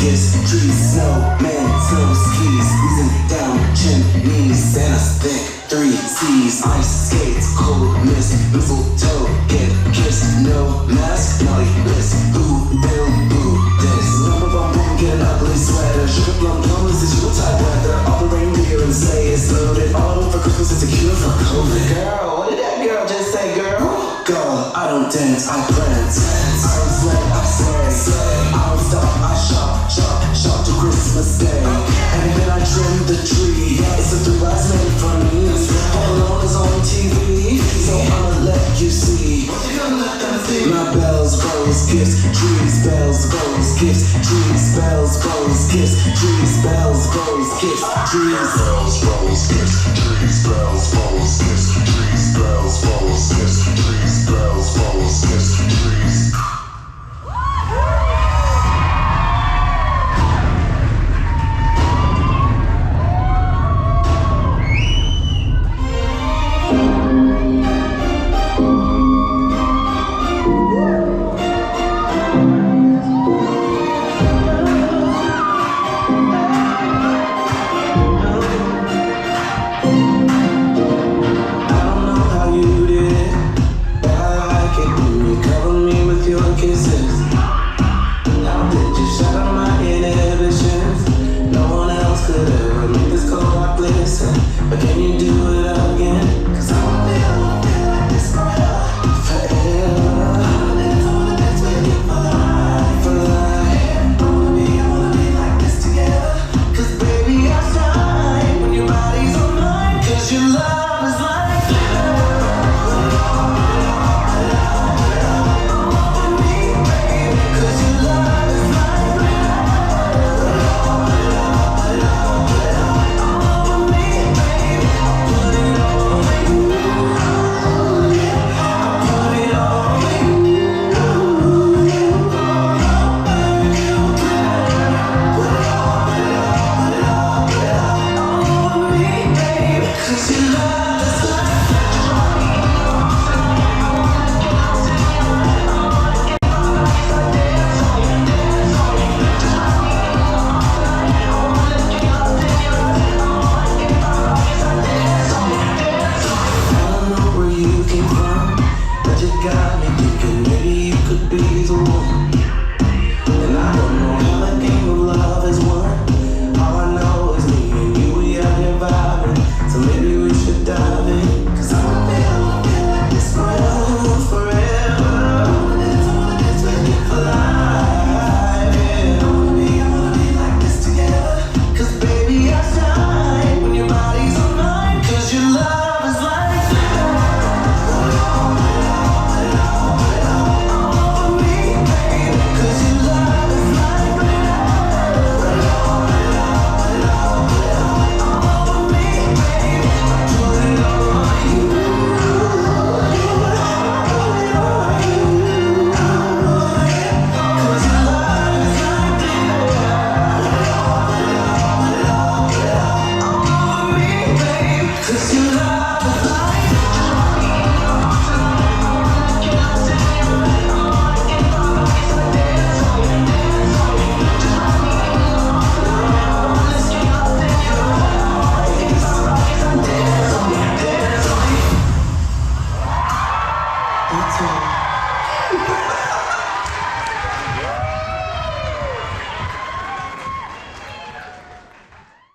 gifts, trees, snow, men, snow skis, squeezing down chimneys, Santa's thick, 3 C's, ice skates, cold mist, mistletoe, get kissed, no mask, naughty list, boo, bill, boo, this. Number one woman get an ugly sweater, sugar plum plum, this is your type weather, all the reindeer and sleigh is loaded, all over Christmas, it's a cure for COVID. Girl, what did that girl just say, girl? Girl, I don't dance, I prance. I don't slay, I slay. I don't stop, I shop till Christmas Day. And then I trim the tree. It's a 3 wise men for me. Home Alone is on TV, so I'ma let you see. My bells, bows, gifts, trees, bells, bows, gifts, trees, bells, bows, gifts, trees, bells, bows, gifts, trees, bells, bows, gifts, trees, bells, bows, gifts, trees, bells, bows, gifts, trees, bells, bows, gifts, trees.